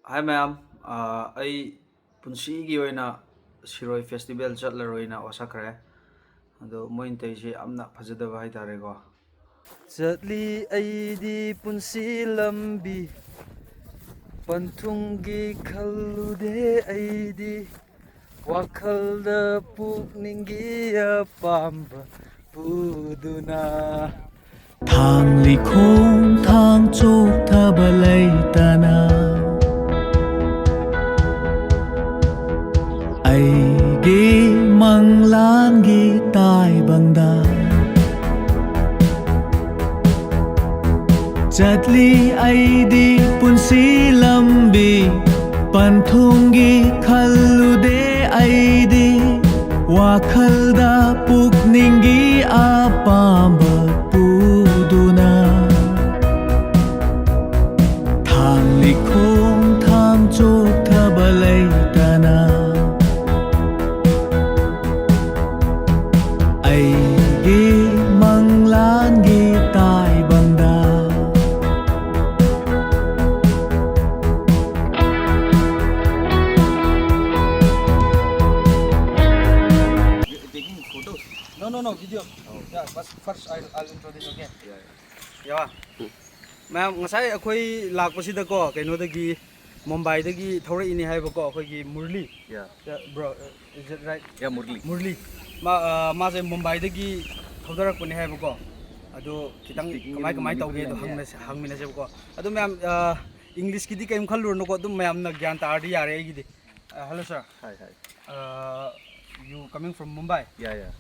Hi ma'am, I punsigi oina Siroi festival chatlaroina wasakre. Ado moin taisi amna phajadaba haitare ko. Chatli aidi punsi lambi panthungi khalude aidi wakhalda pukningi apamba puduna thang li khong thang chok thaba leitana aigi manglan gi tai bangda chatli aidi punsi lambi panthungi khalude aidi wakhalda pukningi apamba puduna thang li khong thang chok thaba leitana aigi manglan gi tai bangda taking photos. No, video. Yeah, but first I'll introduce again. Yeah. Ma'am, ngasai akhoi lakpasida ko kainodagi Mumbai dagi thori ini haiba ko akhoi gi Murli. Yeah, Bro, is it right? yeah, Murli. Murli. Ma se Mumbai dagi thodarak puni haiba ko. Ado kitang kamai tauge do hangmina se ko. Ado ma'am English kidi kaim khalur no ko dum ma'am na gyan ta ardi yare gidi. Hello sir. Hi. You coming from Mumbai? Yeah.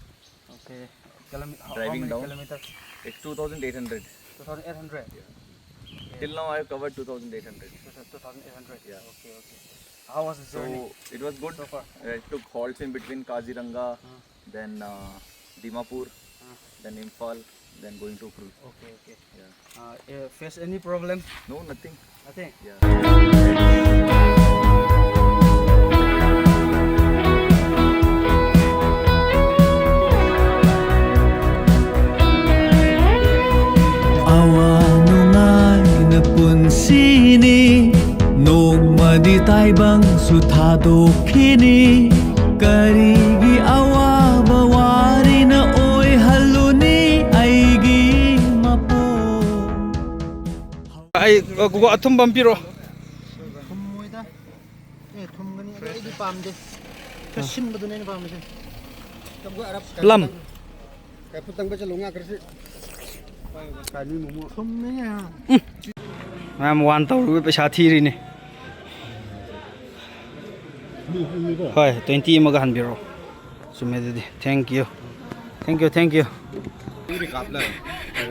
Okay. Driving how many down. kilometers? It's 2,800. 2,800. Till now I've covered 2,800. 2,800. Yeah. Okay. How was the journey So it was good. so far? I took halts in between Kaziranga, then Dimapur, then Imphal, then going to cruise. Okay. Yeah. Face any problem? No, nothing. Nothing. Yeah. awanungai na punsini nogmadi taibang suthadokhini karigi awaba wari na oi haluni aigi mapo Ay, kuko atum vampiro. ꯊꯨꯝꯃꯣꯏꯗ ꯑꯦ ꯊꯨꯝꯒꯅꯤ ꯑꯗꯣ ꯑꯩꯗꯤ ꯄꯥꯝꯗꯦ ꯈꯔ ꯁꯤꯟꯕꯗꯨꯅꯦ ꯑꯩꯅ ꯄꯥꯝꯕꯁꯦ Plum. ꯀꯩꯐꯨ ꯇꯪꯕ ꯆꯠꯂꯨ ꯉꯥ ꯈꯔꯁꯤ ꯀꯥꯏꯅꯤ ꯃꯣꯃꯣ ꯊꯨꯝꯃꯦ Ma'am, 1 tawru paisa thiri ni. Hoi, 20 maga hanbiro. Sumedidi. Thank you.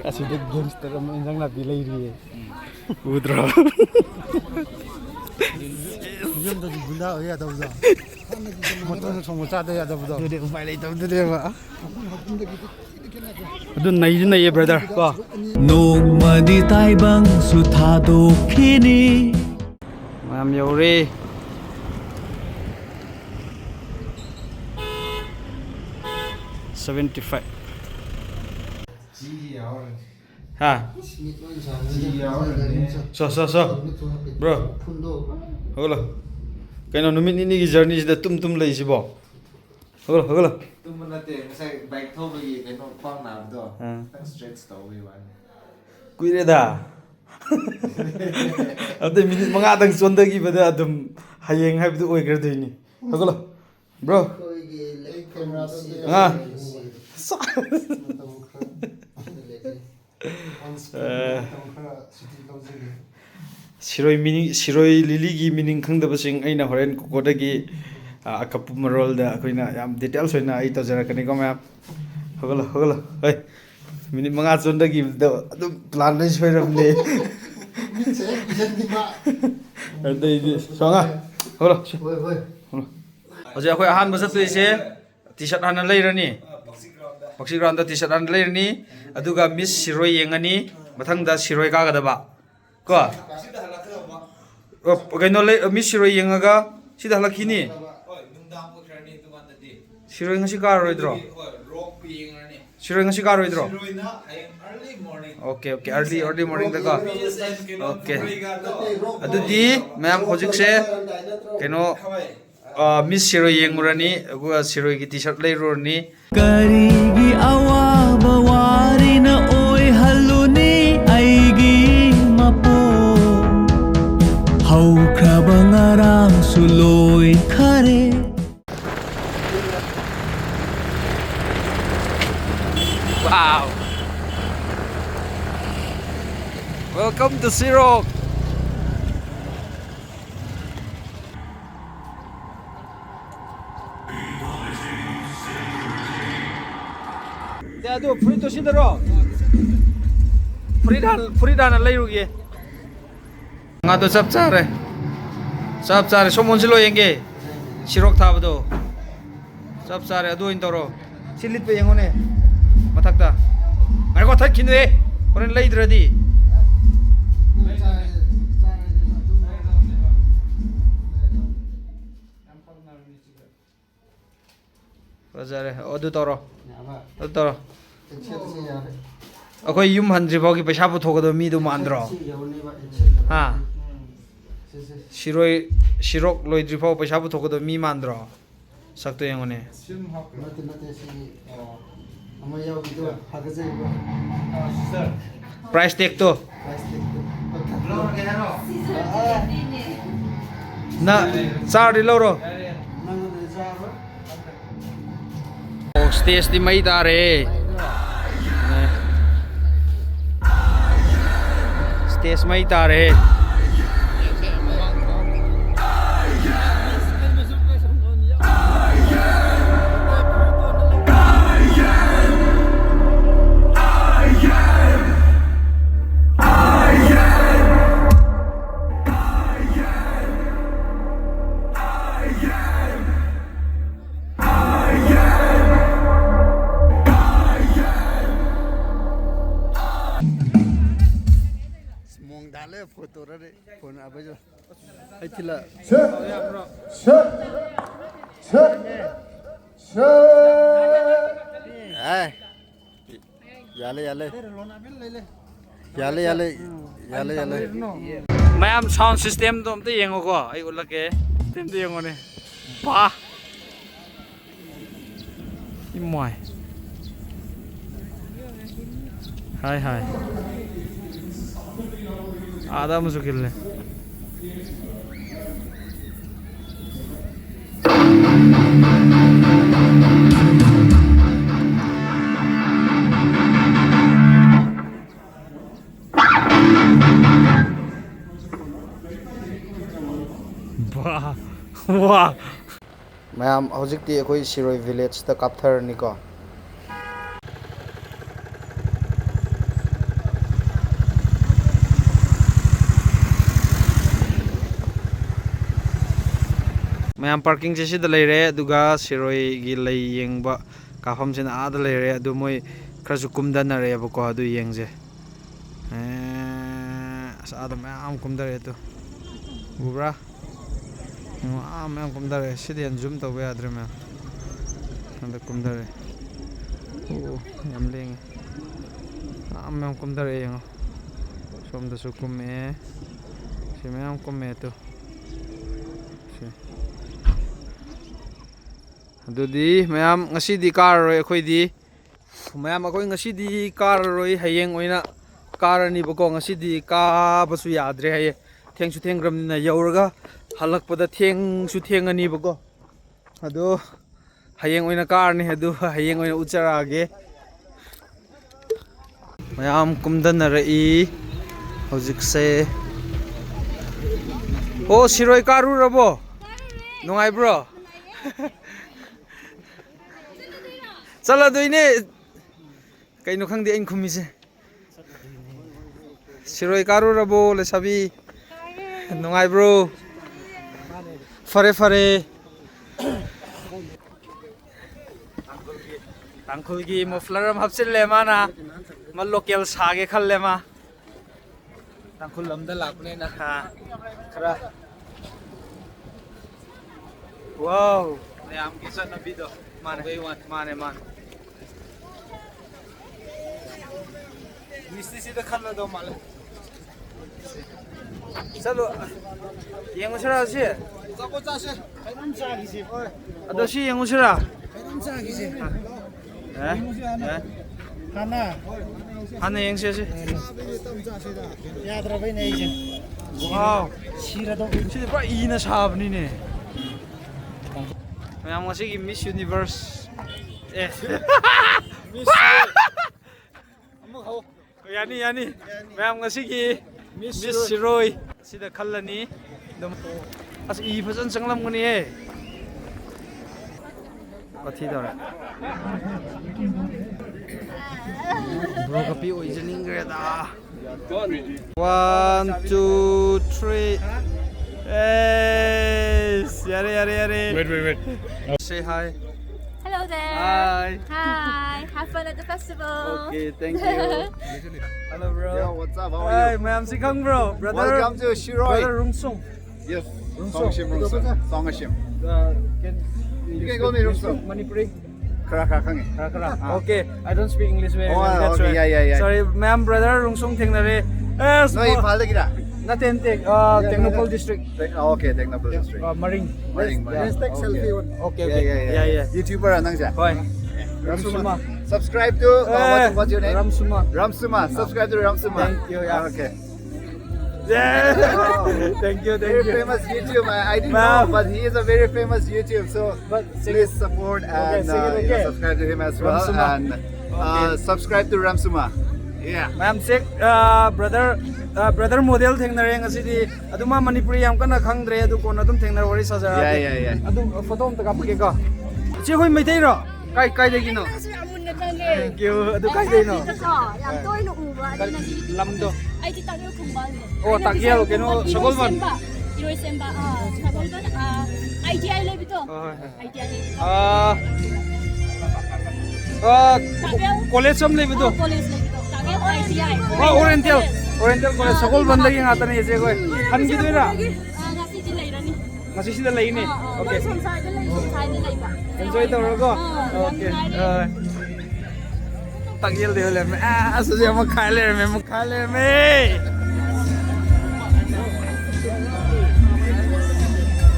ꯑꯁꯤꯗ ꯒꯦꯡꯁꯇꯔ ꯑꯃ ꯏꯟꯖꯥꯡ ꯅꯥꯄꯤ ꯂꯩꯔꯤꯌꯦ Udra. ꯌꯨꯝꯗꯗꯤ ꯒꯨꯟꯗꯥ ꯑꯣꯏ ꯌꯥꯗꯕꯗꯣ ꯃꯇꯣꯟꯗ ꯊꯣꯡꯕ ꯆꯥꯗ ꯌꯥꯗꯕꯗꯣ ꯑꯗꯨꯗꯤ ꯎꯄꯥꯏ ꯂꯩꯇꯕꯗꯨꯅꯦꯕ Adu naiju naiye brother. Ko. nogmadi taibang suthadokhini Ma'am yauri. $75. Ha. So. Bro. Hogolo. Kaino numit ni gi journey sida tum lei sibo. Hogolo. tumma nate ngasai bike thobagi kaino khwang nabdo tang stretch tawwi wan Kuire da. Ade minute manga dang chondagi bada adum hayeng haibdu oigradoini. Hogolo. Bro. Ha. Siroi lili gi meaning khangdabasing aina horen kokodagi akapu marol da akoina yam details hoina ai tawjarakani ko ma'am. Hogolo. Hey. Minute manga chondagi da adum plan lai soiramle. Adai songa. Hogolo. Hoje akhoi ahan basat tuise t-shirt hana leirani. Boxing ground da t-shirt hana leirani aduga miss Siroi yengani mathangda Siroi kagadaba. Ko. Kaino le miss Siroi yengaga sida halakini. nungdang ko krani tumandadi Siroi ngasi karoidro. rock pi yengrani Shiroi ngasi karoidro. Siroina early morning. Okay, early morning da ka. Okay. Adudi mayam hojik se keno Miss Shiroi yengurani agua Shiroi ki t-shirt leirurani. Karigi awaba warina oi haluni aigi mapo Hau krabangarang suloi khare Wow. Welcome to Sirok. Aduh, free to sini ro. Free dan lagi rugi. Nggak tuh sab cari, somon silo yang ge. Sirok thab tuh. Sab cari, aduh intoro. Silit pe yang one. Matak dah. Nggak kau tak kini deh. Orang lagi teradi. Bazaar, aduh toro. Aduh toro. Aku yum handri bagi पैसा पुथोक दो मी दो मांद्रो हाँ शिरोक लोइद्री फाव पैसा पुथोक दो मी मांद्रो सकतो yang one price tag to na sar di loro oh stage di mai tare Stage mai tare foto ra de phone abai jo ai thila ai yale mayam sound system to amte yengo ko ai ulake tem te yengo ne ba imoi hai आधा मुश्किल है वाह ma'am हौजिकती अखोई Sirohi village ता कापथरनी को ma'am parking से सिद लेरे दुगा सिरोई गी लई येंगबा काफम सिन आदा लेरे अदु मोय खरसु कुमदन रे बको अदु येंगजे आदा मैम कुमदरे तो बुब्रा मैम कुमदरे सिदेन जूम तो याद्रे मैम अंदर कुमदरे ओ यम लेंगे मैम कुमदरे येंगो सोमदसु कुमे से मैम कुमे तो Dudi mayam ngasi di car roi khoi di mayam akoi ngasi di car roi hayeng oina car ni boko ngasi di ka basu yadre haye theng su theng gram na yauraga halak pada theng su theng ani boko ado hayeng oina car ni adu hayeng oina uchara ge mayam kumdan na rai hojik se o siroi karu rabo nongai bro चला दुईने कहीं नु खंग दे इन खुमी से सिरोई कारू रबो ले सभी नुंगाई bro फरे अंकुल की muffler हम हफ्सिल ले माना मल लोकल सागे खल ले मा अंकुल लमदा लापने ना हाँ खरा वाव ने आम किसान नबी दो माने मान 미스티시도 칸라도 말래. 살로 영어시라 씨. 자고 자세. 좀 자기지. 아저씨 영어시라. 좀 자기지. 예? 하나. 하나 영시지. 좀 자세다. 야들아 왜 내지? 와우. 싫어도 진짜 빠 이나 샤브니네. 그냥 마시기 미스 유니버스. 예. 미스. 야니. 그냥 마시기 미스 로이. 시다 칼라니. 너무 아주 이 버전 장난거니 해. 어디더라? 브로커피 오이즈닝 그래다. 1, 2, 3. Yes. 야래. Wait. Say hi. Hello there. Hi. Hi. Have fun at the festival. Okay, thank you. Hello, bro. Yo, what's up? How Hi, are you? ma'am Sikang, bro. Brother. Welcome to Shiroi. Brother Rungsong. Yes. Rungsong. Songashim. You can call me Rungsong. Manipuri. Karakangi. Okay, I don't speak English very well. Oh, That's okay, right. yeah. Sorry, ma'am, brother Rungsong Tengnare. Yes. No, you follow it. Natin Technopole District. Okay, Technopole District. Maring. Maring. Let's take selfie one. Okay. Yeah. YouTuber anang siya. Hoy. Ramsuma. Subscribe to what's your name? Ramsuma. Ramsuma. Subscribe to Ramsuma. Thank you, yeah. Okay. Yeah. Thank you. Very famous YouTube. I didn't Wow. know, but he is a very famous YouTube. So But please support and okay. subscribe to him as well. Ramsuma. And Okay. subscribe to Ramsuma. Yeah. Ma'am Sik, brother model thengnare ngasidi aduma Manipuri yam kana khangdre adu kon adum thengnar wari sajara Yeah. adu photo am ta kapke ka che hoi maitai ro kai de gino thank you adu kai de no Yang tôi nó ủ vậy. lam do Ai thì tao yêu cùng bạn. Oh, tagyal ke no Sagolban. Iroi semba. Sagolban. ITI le bito. ITI. college sam le bido College le bito. Tagyal ITI. Oriental college Sagolban da yang atane je koi han gi doira Ngasi di leirani. ngasi sida lai ni okay Samsai de leiba. enjoy to ro okay tagyal de le me asu je ma khai le me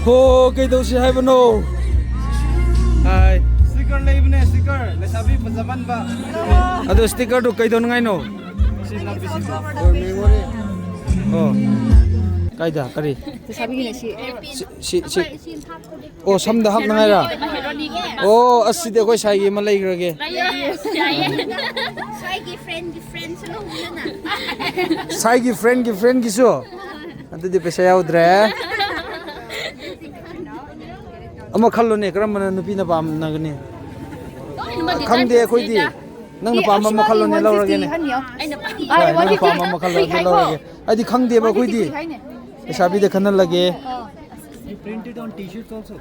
ho kai do si hai bano hai sticker le ibne sticker le sabi pajaman ba ado sticker do kai do ngai no oh kai da kari Sabi ni si. oh samda hap ngai ra oh aside koi sai gi ma lai grage Sai ki friend solo na. sai gi friend gi so adu di pesa yaudre ama khallo ne karam mana nupi na pam na gani khangde khoi di nang na pam ma khallo ne lawrage ne ai nang na pam ma khallo ne lawrage adi khangde ba khoi di sabi de khanal lage Printed on t-shirts also.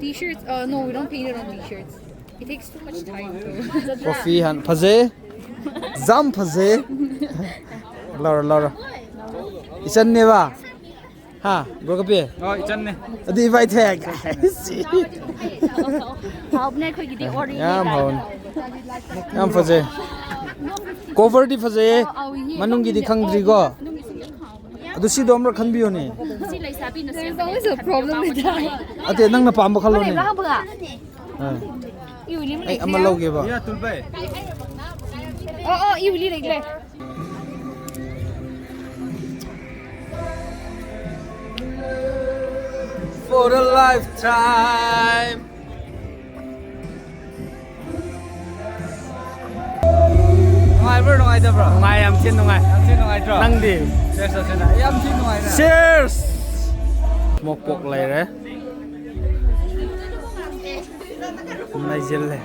T-shirts? No, we don't paint it on t-shirts. It takes too much time to. coffee han phaje jam phaje lawra isan ne ba ha bro kape oh isan ne adi vai the Học này khơi cái ori. yam hon yam phaje cover di phaje manung gi di khangdri go adu si dom ra khan biyo ne Si lai sabi na There's always a problem with that. ate nang na pam ba khalo ne You really ai like ama loge ba Oh, you really like that. for a lifetime ngai bro ngai da bro ngai am chin ngai tro nang di cheers mok pok lai re nai jel le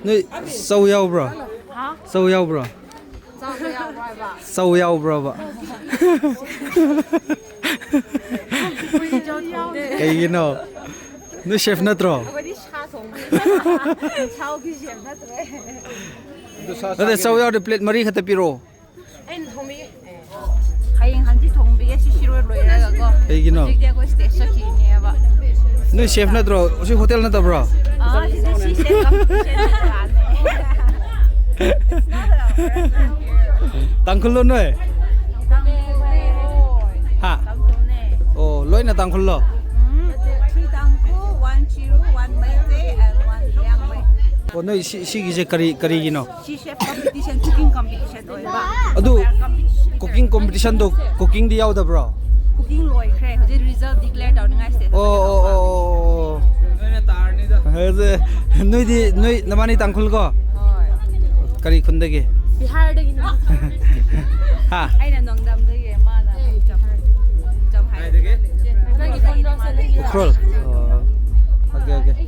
nơi sâu yao bro sâu yao bro sâu yao bro ba cái gì nó chef na tro Ada sâu yao de plate mari khata piro Hayang hanji thongbi si shiro loira ga. cái gì nó Dia ko station ki ne ba. nơi chef na tro si hotel na ta bro Si chef ka. Tangkulo no eh. Ha. Oh, loy na tangkulo. 3 tangku, 1 chiru, 1 mete, and 1 yang mete. Oh, no, sige kari gino. She chef competition, cooking competition. Adu cooking competition do cooking di yaw da bro. Cooking loy kre, the result declare down ngai state. Oh. Noi namani tangkul ko. Kari khundagi. Bihar dagi na. Ha. Aina nongdam dagi mana jam hai dagi. Nagi kondo sa lagi. Ukrol. Oh. Okay.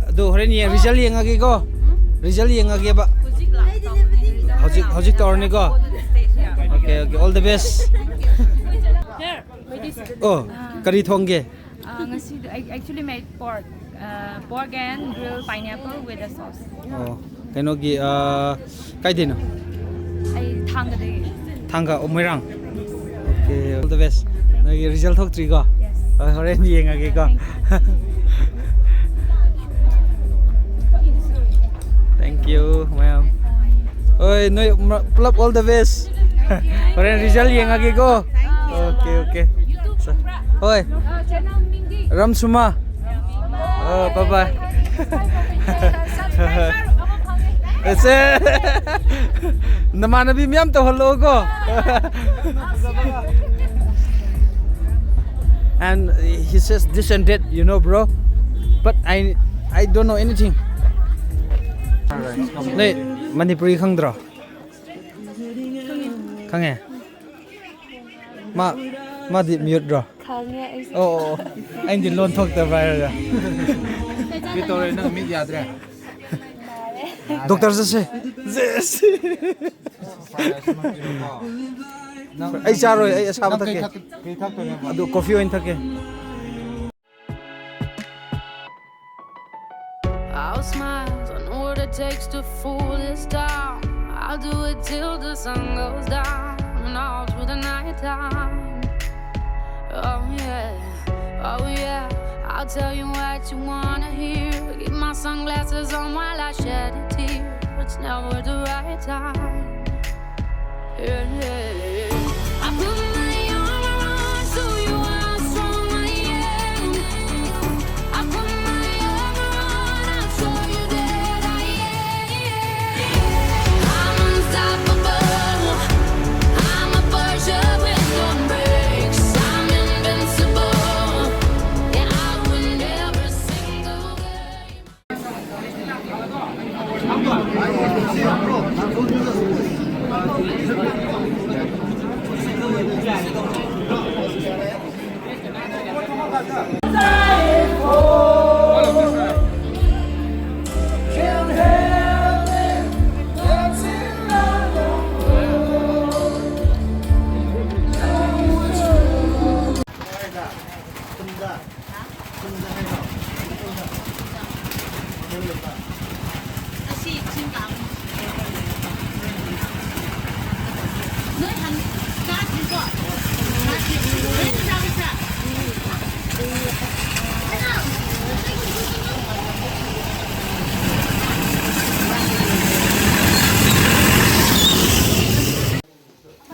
Adu horen ye result yengagi ko. Result yengagi ba. Hojik torni ko. Okay. All the best. Oh, kari thongge. I actually made pork and grilled pineapple with a sauce. Oh, kenogi kai dino. I thanga dagi. Thanga omirang. Okay, all the best. Nagi result thok tri ko. Yes. Horen yengagi ko. Thank you, ma'am. Oi, noi plug all the best. Horen result yengagi ko. Okay. Oi. Ram Suma. Oh, bye. Namanabi miyam to hello ko. And he says this and that, you know, bro. But I don't know anything. Nei, Manipuri khangdro. Khange. Ma di mute dro. Oh, anh đi luôn thuốc tờ vai rồi. Biết tôi nó biết gì rồi. Doctor Jesse. Ai cha rồi, ai sao thắc cái. Adu coffee oin thắc cái. I'll smile, I know what it takes to fool this town. I'll do it till the sun goes down and all through the night time. Oh yeah, I'll tell you what you wanna hear. Keep my sunglasses on while I shed a tear. It's never the right time. Yeah. I put my arm around so you are strong, I am. I put my arm around, I'll show you that I am. I'm unstoppable. I'm a Porsche with no brakes. I'm invincible. Yeah, I win every single game.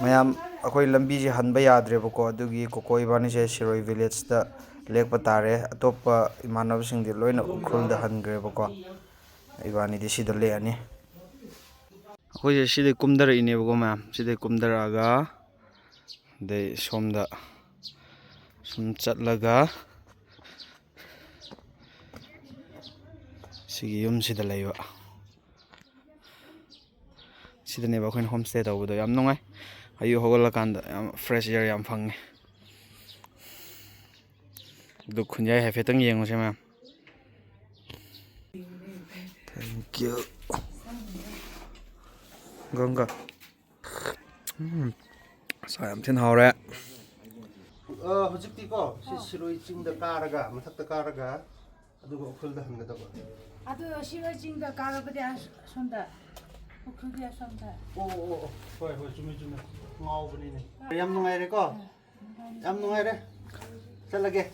Mayam akhoi lambi je hanba yadre bako adugi kokoi bani je Shiroi village da lekpa tare atopa imanab sing di loina ukhul da hangre bako ibani di sida le ani akhoi je sida kumdara ine bako ma sida kumdara ga de somda sum chatlaga sigi yum sida leiwa sida ne ba khoin homestay tawdo yam nongai ayu hogala kanda fresh air yam phange du khunjai hafetang yengo se ma'am. Thank you. Ganga. Sa yam thin hawre. Hojikti ko si Shiroi chingda karaga mathakta karaga adugo ukhulda hangadaba. Adu Shiroi chingda karabadi sonda. Ukhulda sonda. Oh. Hoi chumi ngawbani ne. Yam nungai ko. Yam nungai re. Chalage.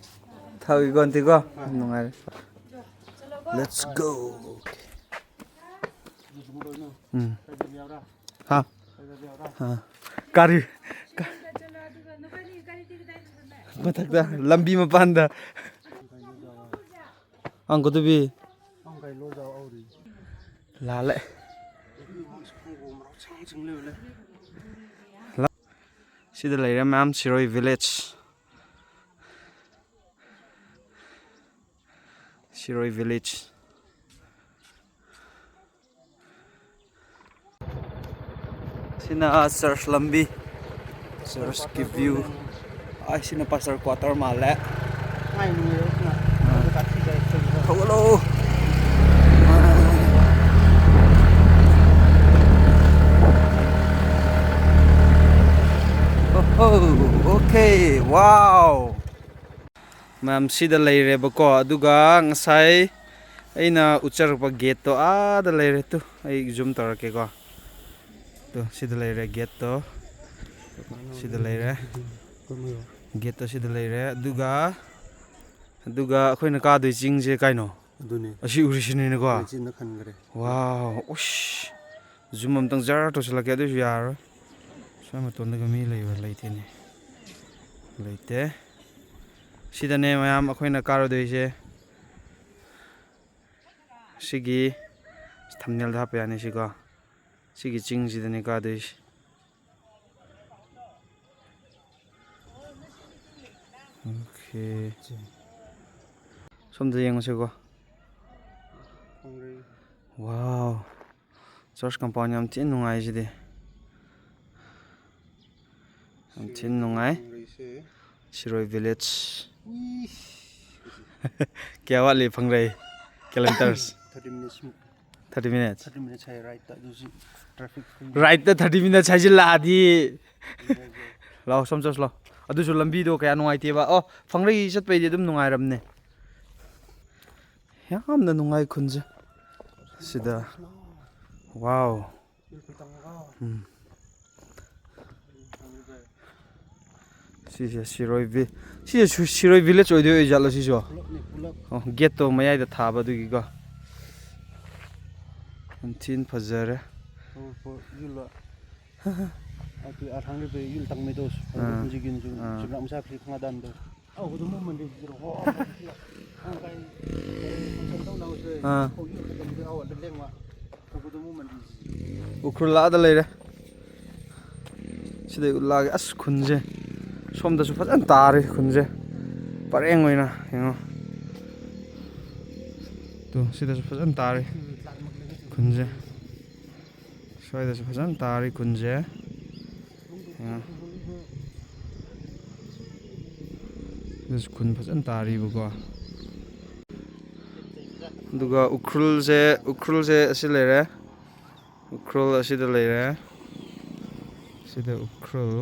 Thawi gonti ko nungai. Let's go. ꯍꯥ ꯀꯥꯔꯤ ꯃꯊꯛꯇ ꯂꯝꯕꯤ ꯃꯄꯥꯟꯗ ꯑꯪꯀꯗꯨꯕꯤ ꯂꯥꯜꯂꯦ ꯁꯤꯗ ꯂꯩꯔꯦ ꯃꯌꯥꯝ ꯁꯤꯔꯣꯏ village Shiroi village. Sina Church Lambi. Church ki view. Ay sina pastor quarter male. Hello. Oh, okay. Wow. Ma'am sida layrebako aduga ngasai aina ucharpa gate to ada layre tu ai zoom tarake ko to sida layre gate to sida layre gate to sida layre aduga akoina ka doi jing je kaino aduni asi urisini ne ko jin khangre wow ush zoom am tang jar to salake adu yar sama ton daga mi laywa laitene laite Sidane mayam akoina karo doise sigi thumbnail da pe ani siga sigi ching sidane ka doise okay somda yang sego wow church compound yam tin nungai sidi am tin nungai Shiroi village क्या वाले फंग रहे kilometres 30 minutes है right 30 minutes है जिला आदि लाओ समझोस लो अदुसु लंबी दो क्या नुंगाई बा ओ फंग रही चट पे दम नुंगाई रमने यामना नुंगाई खुंज सिदा wow Shiroi village oido jalo si jo gate to mayai da thaba du gi go antin phajare ati athang be yul tang me dos jigin ju jibla musa phri khanga dan do au du mo man de ho ang kai tong na se ho yul tang de au de lengwa ko du mo man ukhula da leire sida ulla as khunje somdasu fajan tare khunje pareng oina yengo to sidasu fajan tare khunje soidasu fajan tare khunje yengo this khun fajan tare bugo duga ukrul je asilere ukrul asida leire sida ukrul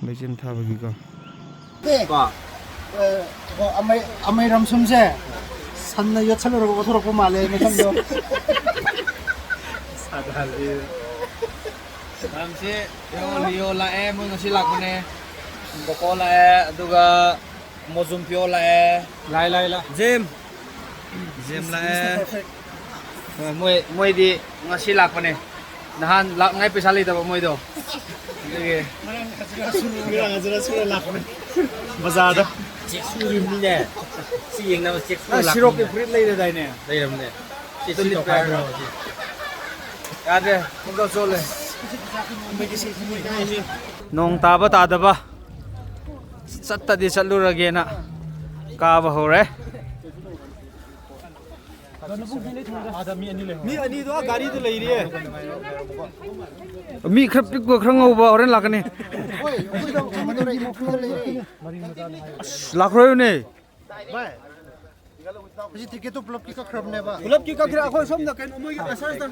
Legend thaba gi ko ba amai ram sum se san na yot chalo ro thoro ko male me sam do Sadali. Ramse Leo la e mo ngasi lak ne. Boko la e aduga mozum pio la e. Lai la. Jim la e. Moi di ngasi lak ne. Nahan lak ngai pesa li ta moi do. Lagi. Ngajara sura lak ne. Bazar da. Cek suri ni ne. Si yang nama cek suri lak. Sirok ke fruit lai dai ne. Dai ram ne. Si tu lip ka ro. Ada, mungkin soleh. Nong taba tadaba. Satta di salura gena. Kaba hore. Mi ani do gari do lei ri. Mi khrap pik ko khrang ba oren lakani. Lakroy ne. Ji tiket to plop ki ka khrab ne ba Gulab ki kakira ako som na kain umoy asas na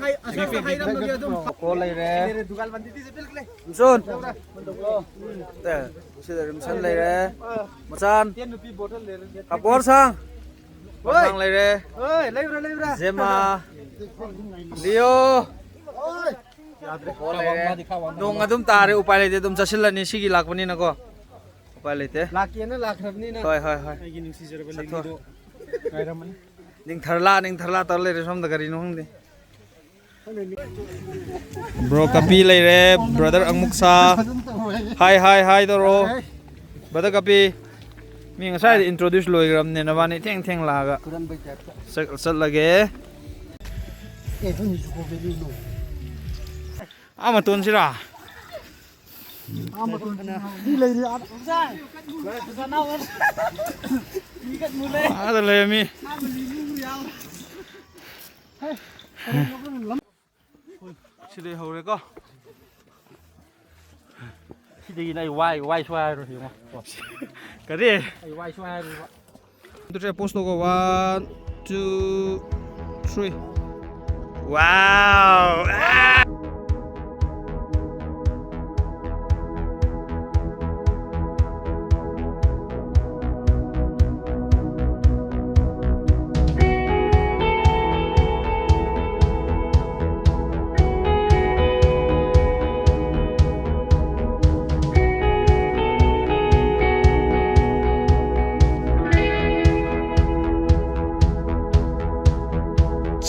hay ram lagi adum Ko lei re. dugal bandi ti sepil kle Sun. Te, sida rimsan lei re. Machan. Kapor sang. Sang lei re. oi leibra Zema. Leo. Ko lei re. Nong adum tare upai lei te dum chasilani sigi lakpani na ko. Upai lei te. laki na lakhrabni na Hoi. ai gi ningsi jara bali do kai ram Ning tharla tar lei re som da gari no hong de. Bro Kapi leire, brother Angmuksa. Hi toro. Brother Kapi. Mi ngasai introduce loigram ne nawani theng laga. Sat lage. Amatun sira. Ada le mi. Sili hore ko. Sili này wai xoay rồi hiểu không? Cái gì? Wai xoay rồi. Tôi sẽ post logo 1, 2, 3. Wow! Ah!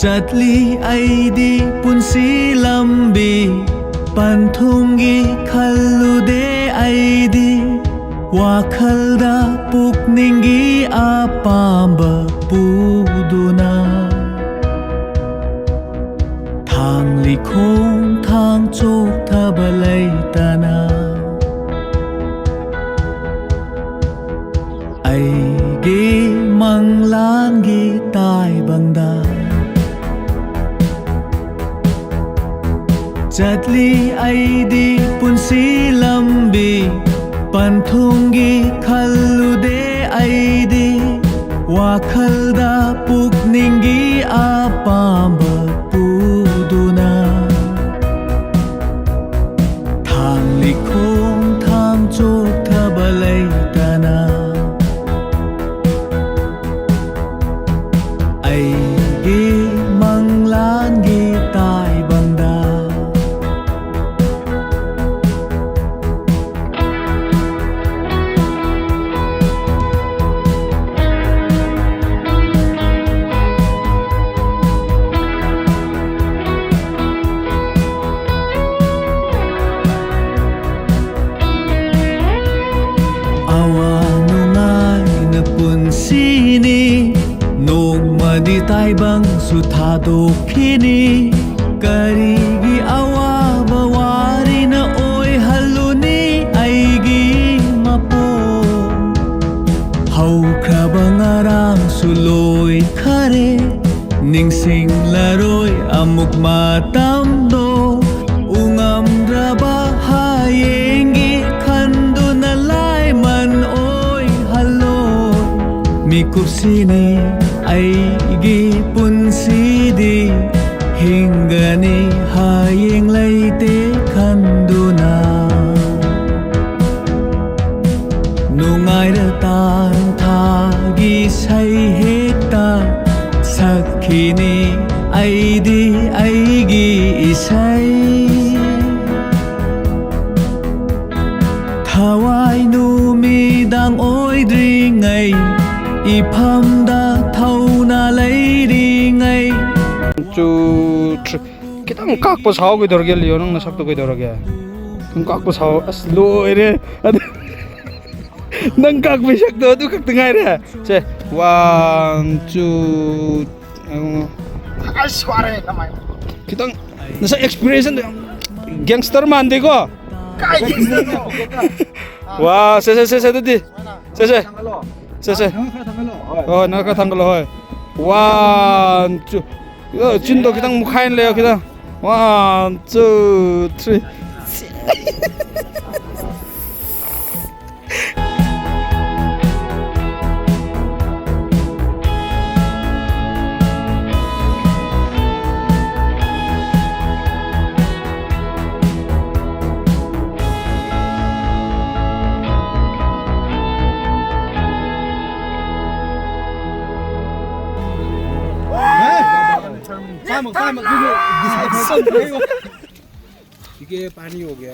Chatli aidi punsi lambi panthungi khalude aidi wakhalda pukningi apamba puduna thang likhong thang chok thabalai tana aigi manglangi tai bangda Chatli aidi punsi lambi panthungi khalude aidi wakhalda pukningi apamba puduna thang likhong thang chok thabalai tana aigi manglangi tai bangda Di tai bang su thadok khini karigi awa bawari na oi haluni aigi mapo hau khrabang arang su loi khare ningsing laroi amuk matam do ungam draba hayengi khandu na lai man oi hallo mikup sini aigi punsidi hinggani hayeng laite khanduna nungai ra tan thagi sai hekta sakhini aidi aigi isai thawai numidang oidringai iphamda thauna leiringai chu kitang kak pa sao cái dorge liyo nang nasak to cái dorge kak pa sao as loire nang kak pa sak to tu kak tengai re che 1 2 asware kamay kitang nasa experience gangster man de ko kai wow se tadi se oh naka tanggal hoy 1 2 진도 그냥 무카인 레요 그냥 1 2 3 이게 पानी हो गया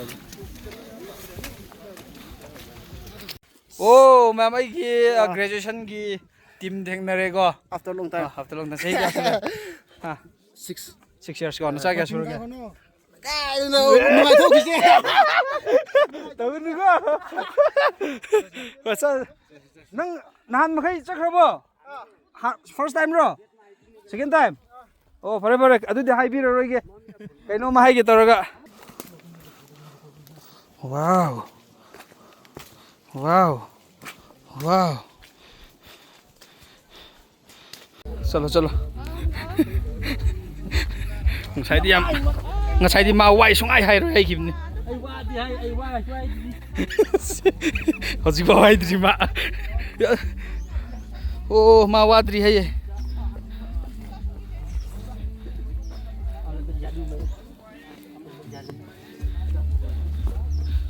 ओ ma'am आई की graduation की team देखने रहेगा After long time. हफ्ते लोग सही क्या हां 6 years ko na sa kya suru kya Numai thok kise. tahu ni ko basa nang nahan makai chakrabo first time ro second time oh pare adu de hai bi ro ge kaino ma hai ge taraga wow wow wow chalo chalo ngasai di ma wai sung ai hai ro hai kim ni ai wa di ai wa hoji ba wai di ma oh ma wadri hai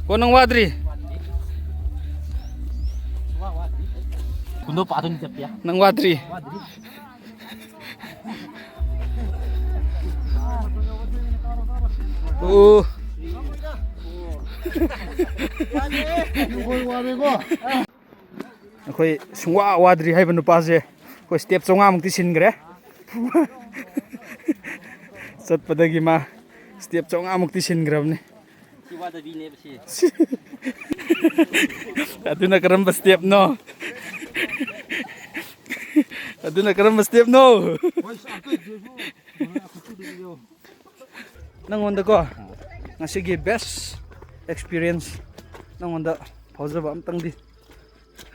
konong wadri kundo patun tiap ya nang wadri oh akhoi sungwa wadri hai banu pa je ko step chonga mukti singre sat padagi ma step chonga mukti singram ne wada bi ne basi aduna karam step no aduna karam step no nangonda ko ngasigi best experience nangonda phojaba amtang di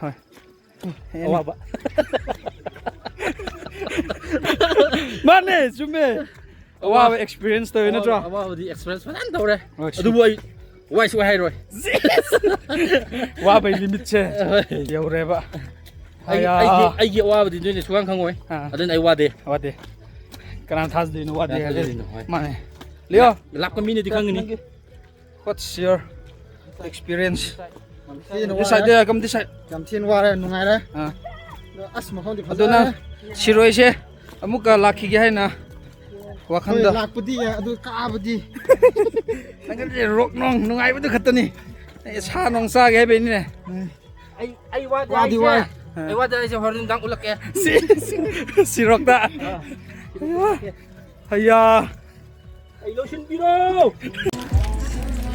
hoy awa mane chume awa experience to ina tra awa di experience man tawre adu boy wai su hai roi wa bai limit che yaure ba ai ge wa di ne suang khangoi adun ai wa de kana thas de no wa de mane leo lap ka mini di khang ni what's your experience decide there come decide Jam thiên ware nungai re. As ma khong di aduna siroi se amuka lakhi ge haina wakhanda lakpudi adu ka budi. nangre rok nong nungai bu khatani sa nong sa ge be ni ne ai wa di wa ai wa da se horin dang ulak ke si rok da haya ai lotion biro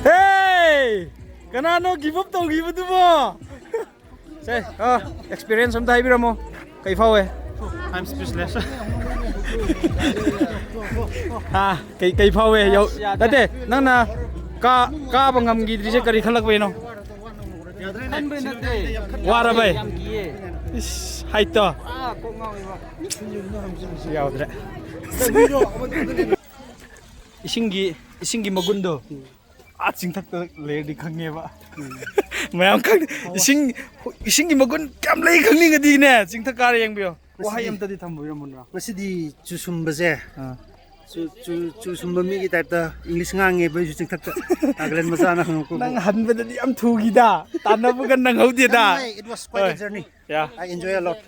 hey kanano give up to give du mo say experience am dai bira mo kai fawe I'm speechless ha kai fawe yo date nang na ka bangam gi dri se kari khalak be no wara bai hai to yaudre isingi magundo ching thak le di khange ba mayam khang isingi magun kam lei khangni ngadi ne ching thak kar yang bio wahai am ta di tham boira munra Masidi chusum baze. Chusum bami ki type ta English ngange ba ju ching thak ta. Aglen maza na khang ko. nang han ba di am thu gi da tan na bu gan nang hau di da It was quite a journey. yeah I enjoy a lot.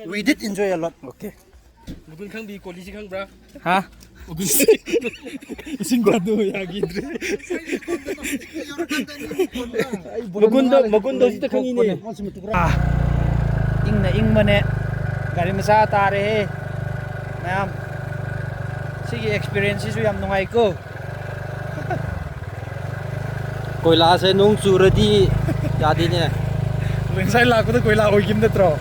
We did enjoy a lot. okay mugun khang bi ko li si khang bra ha ising gado ya gidre magundo si ta khang ni ingna ingmane gari masa tare he mayam sigi experience su yam nungai ko koila se nung suradi jadi ne lensai la ko koila oi kim da tro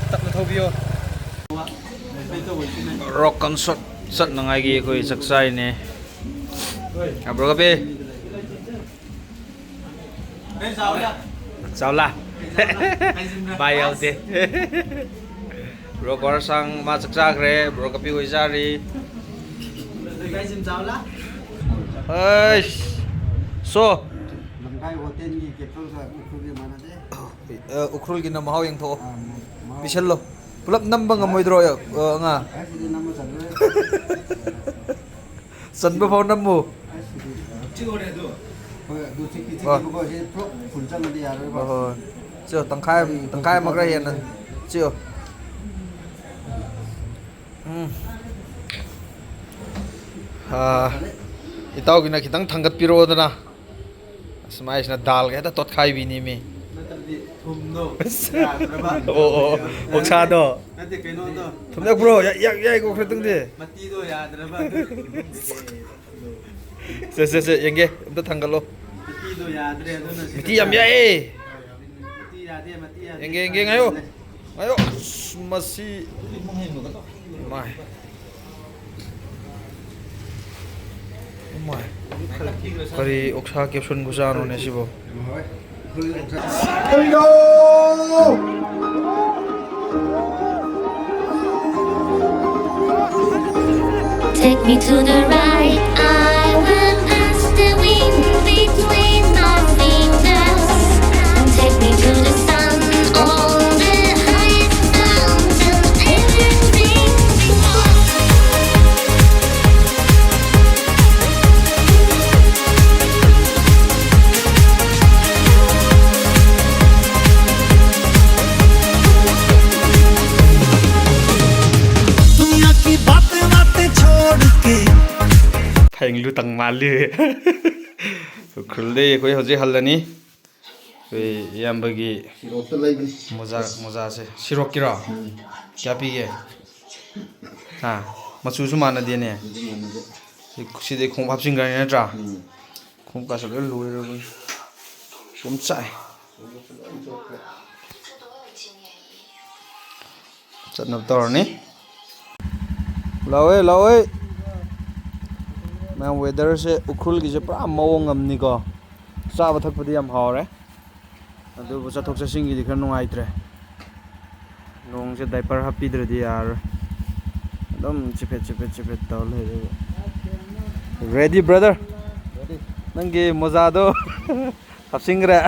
tak na thobio rock concert sat nangai gi koi saksai ne abro kape Saula bai au te bro kor sang ma saksa kre bro kapi hoi sari ai so Lamkai hotel ni kepul sa ukuri mana de. ukrul gi na mahau yang tho bisello pulap namba ngamoi dro ya nga Asidi namu sanre. sanba phone namu Du chiki ko je pro punchang di yaro ba. chưa tangkai mặc ra hiện này chưa itaw gina kitang tanggat piro na smais na dal kaya tot khai bini mi ꯑꯣ ꯑꯣꯛꯁꯥꯗꯣ ꯅꯠꯇꯦ ꯀꯩꯅꯣꯗꯣ ꯊꯨꯝꯂꯛꯄ꯭ꯔꯣ ꯌꯥꯏꯀꯣ ꯈꯔꯇꯪꯗꯤ ꯃꯇꯤꯗꯣ ꯌꯥꯗ꯭ꯔꯕ ꯁꯦ ꯌꯦꯡꯒꯦ ꯑꯝꯇ ꯊꯥꯡꯒꯠꯂꯣ ꯃꯇꯤꯗꯣ ꯌꯥꯗ꯭ꯔꯦ ꯑꯗꯨꯅ ꯃꯤꯇꯤ ꯌꯥꯝ ꯌꯥꯏꯌꯦ ꯃꯇꯤ ꯌꯥꯗꯦ ꯌꯦꯡꯒꯦ ꯉꯥꯏꯌꯣ ꯑꯁ ꯃꯁꯤ ꯃꯥꯏ ꯀꯔꯤ ꯑꯣꯛꯁꯥ ꯀꯦꯞꯁꯨꯟ ꯈꯨꯆꯥꯅꯣꯅꯦ ꯁꯤꯕꯣ Take me to the right, I will pass the wind between our fingers. Take me to the sun, all the highest mountain, everything before. दुनिया की बातें बातें छोड़ के ꯐꯩꯡ ꯂꯨꯇꯪ ꯃꯥꯜꯂꯤ ꯎꯈ꯭ꯔꯨꯜꯗꯩ ꯑꯩꯈꯣꯏ ꯍꯧꯖꯤꯛ ꯍꯜꯂꯅꯤ ꯑꯩꯈꯣꯏ ꯏꯌꯥꯝꯕꯒꯤ ꯃꯣꯖꯥꯁꯦ ꯁꯤꯔꯣꯛꯀꯤꯔꯣ ꯀꯌꯥ ꯄꯤꯒꯦ ꯍꯥ ꯃꯆꯨꯁꯨ ꯃꯥꯟꯅꯗꯦꯅꯦ ꯁꯤꯗꯩ ꯈꯣꯡꯎꯞ ꯍꯥꯞꯆꯤꯟꯈ꯭ꯔꯅꯤ ꯅꯠꯇ꯭ꯔꯥ ꯈꯣꯡꯎꯞꯀꯥꯁꯨ ꯂꯣꯏ ꯂꯣꯏꯔꯕꯅꯤ ꯁꯨꯝ ꯆꯥꯏ ꯆꯠꯅꯕ ꯇꯧꯔꯅꯤ ꯂꯥꯛꯑꯣꯏ ꯃꯌꯥꯝ ꯋꯦꯗꯔꯁꯦ ꯎꯈ꯭ꯔꯨꯜꯒꯤꯁꯦ ꯄꯨꯔꯥ ꯃꯑꯣꯡ ꯑꯃꯅꯤꯀꯣ ꯆꯥꯕ ꯊꯛꯄꯗꯤ ꯌꯥꯝ ꯍꯥꯎꯔꯦ ꯑꯗꯨꯕꯨ ꯆꯠꯊꯣꯛ ꯆꯠꯁꯤꯟꯒꯤꯗꯤ ꯈꯔ ꯅꯨꯡꯉꯥꯏꯇ꯭ꯔꯦ ꯅꯣꯡꯁꯦ ꯗꯥꯏꯄꯔ ꯍꯥꯞꯄꯤꯗ꯭ꯔꯗꯤ ꯌꯥꯔꯔꯣꯏ ꯑꯗꯨꯝ ꯆꯤꯐꯦꯠ ꯇꯧꯔ ꯂꯩꯔꯦ ꯔꯦꯗꯤ ꯕ꯭ꯔꯗꯔ ꯅꯪꯒꯤ ꯃꯣꯖꯥꯗꯣ ꯍꯥꯞꯆꯤꯟꯈ꯭ꯔꯦ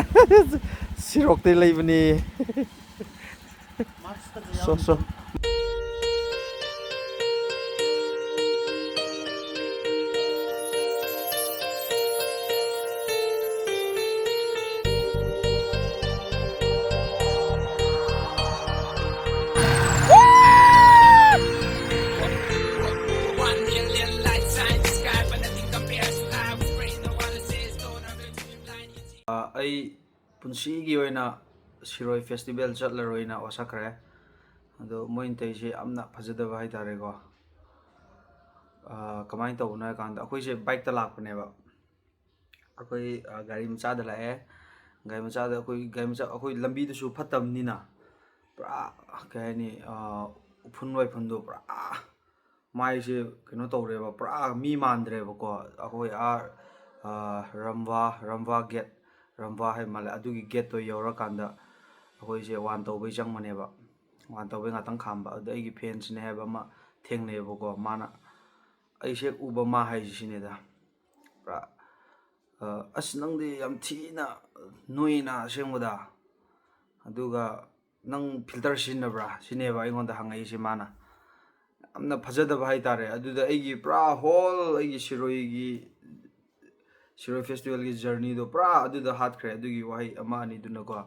ꯁꯤꯔꯣꯛꯇꯩ ꯂꯩꯕꯅꯤ ꯁꯣ ꯑꯩ ꯄꯨꯟꯁꯤꯒꯤ ꯑꯣꯏꯅ ꯁꯤꯔꯣꯏ ꯐꯦꯁꯇꯤꯚꯦꯜ ꯆꯠꯂꯔꯣꯏꯅ ꯋꯥꯁꯛꯈ꯭ꯔꯦ ꯑꯗꯣ ꯃꯣꯏꯅ ꯇꯧꯔꯤꯁꯦ ꯌꯥꯝꯅ ꯐꯖꯗꯕ ꯍꯥꯏꯇꯥꯔꯦꯀꯣ ꯀꯃꯥꯏꯅ ꯇꯧꯕꯅꯣ ꯍꯥꯏ ꯀꯥꯟꯗ ꯑꯩꯈꯣꯏꯁꯦ ꯕꯥꯏꯛꯇ ꯂꯥꯛꯄꯅꯦꯕ ꯑꯩꯈꯣꯏ ꯒꯥꯔꯤ ꯃꯆꯥꯗ ꯂꯥꯛꯑꯦ ꯒꯥꯔꯤ ꯃꯆꯥꯗ ꯑꯩꯈꯣꯏ ꯂꯝꯕꯤꯗꯨꯁꯨ ꯐꯠꯇꯕꯅꯤꯅ ꯄꯨꯔꯥ ꯀꯩ ꯍꯥꯏꯅꯤ ꯎꯐꯨꯟ ꯋꯥꯏꯐꯨꯟꯗꯣ ꯄꯨꯔꯥ ꯃꯥꯏꯁꯦ ꯀꯩꯅꯣ ꯇꯧꯔꯦꯕ ꯄꯨꯔꯥ ꯃꯤ ꯃꯥꯟꯗ꯭ꯔꯦꯕꯀꯣ ꯑꯩꯈꯣꯏ ꯔꯝꯚꯥ ꯒꯦꯠ ꯔꯝꯚꯥ ꯍꯥꯏ ꯃꯥꯜꯂꯦ ꯑꯗꯨꯒꯤ ꯒꯦꯠꯇꯣ ꯌꯧꯔꯀꯥꯟꯗ ꯑꯩꯈꯣꯏꯁꯦ ꯋꯥꯟ ꯇꯧꯕꯩ ꯆꯪꯕꯅꯦꯕ ꯋꯥꯟ ꯇꯧꯕꯩ ꯉꯥꯛꯇꯪ ꯈꯥꯝꯕ ꯑꯗꯨꯗ ꯑꯩꯒꯤ ꯐꯦꯟꯁꯅꯦ ꯍꯥꯏꯕ ꯑꯃ ꯊꯦꯡꯅꯩꯌꯦꯕꯀꯣ ꯃꯥꯅ ꯑꯩꯁꯦ ꯎꯕ ꯃꯥ ꯍꯥꯏꯁꯤ ꯁꯤꯅꯦꯗ ꯄꯨꯔꯥ ꯑꯁ ꯅꯪꯗꯤ ꯌꯥꯝ ꯊꯤꯅ ꯅꯣꯏꯅ ꯑꯁꯦꯡꯕꯗ ꯑꯗꯨꯒ ꯅꯪ ꯐꯤꯜꯇꯔ ꯁꯤꯖꯤꯟꯅꯕ꯭ꯔꯥ ꯁꯤꯅꯦꯕ ꯑꯩꯉꯣꯟꯗ ꯍꯪꯉꯛꯏꯁꯦ ꯃꯥꯅ ꯌꯥꯝꯅ ꯐꯖꯗꯕ ꯍꯥꯏꯇꯥꯔꯦ ꯑꯗꯨꯗ ꯑꯩꯒꯤ ꯄꯨꯔꯥ ꯍꯣꯜ ꯑꯩꯒꯤ ꯁꯤꯔꯣꯏ ꯐꯦꯁꯇꯤꯚꯦꯜꯒꯤ ꯖꯔꯅꯤꯗꯣ ꯄꯨꯔꯥ ꯑꯗꯨꯗ ꯍꯥꯠꯈ꯭ꯔꯦ ꯑꯗꯨꯒꯤ ꯋꯥꯍꯩ ꯑꯃ ꯑꯅꯤꯗꯨꯅꯀꯣ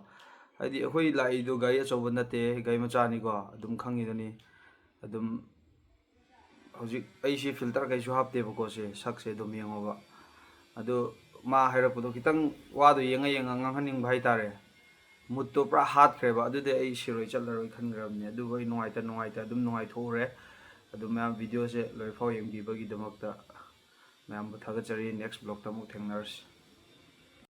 ꯍꯥꯏꯗꯤ ꯑꯩꯈꯣꯏ ꯂꯥꯛꯏꯗꯣ ꯒꯥꯔꯤ ꯑꯆꯧꯕ ꯅꯠꯇꯦ ꯒꯥꯔꯤ ꯃꯆꯥꯅꯤꯀꯣ ꯑꯗꯨꯝ ꯈꯪꯉꯤꯗꯨꯅꯤ ꯑꯗꯨꯝ ꯍꯧꯖꯤꯛ ꯑꯩꯁꯦ ꯐꯤꯜꯇꯔ ꯀꯩꯁꯨ ꯍꯥꯞꯇꯦꯕꯀꯣ ꯁꯛꯁꯦ ꯑꯗꯨꯝ ꯌꯦꯡꯉꯣꯕ ꯑꯗꯣ ꯃꯥ ꯍꯥꯏꯔꯛꯄꯗꯣ ꯈꯤꯇꯪ ꯋꯥꯗꯣ ꯌꯦꯡꯉ ꯉꯥꯡꯍꯟꯅꯤꯡꯕ ꯍꯥꯏꯇꯥꯔꯦ ꯃꯨꯠꯇꯣ ꯄꯨꯔꯥ ꯍꯥꯠꯈ꯭ꯔꯦꯕ ꯑꯗꯨꯗꯤ ꯑꯩ ꯁꯤꯔꯣꯏ ꯆꯠꯂꯔꯣꯏ ꯈꯟꯈ꯭ꯔꯕꯅꯤ ꯑꯗꯨꯕꯨ ꯑꯩ ꯅꯨꯡꯉꯥꯏꯇ ꯑꯗꯨꯝ ꯅꯨꯡꯉꯥꯏꯊꯣꯛꯎꯔꯦ ꯑꯗꯨ ꯃꯌꯥꯝ ꯚꯤꯗꯤꯑꯣꯁꯦ ꯂꯣꯏꯐꯥꯎ ꯌꯦꯡꯕꯤꯕꯒꯤꯗꯃꯛꯇ ꯃꯌꯥꯝꯕꯨ ꯊꯥꯒꯠꯆꯔꯤ ꯅꯦꯛꯁ ꯕ꯭ꯂꯣꯛꯇ ꯑꯃꯨꯛ ꯊꯦꯡꯅꯔꯁꯤ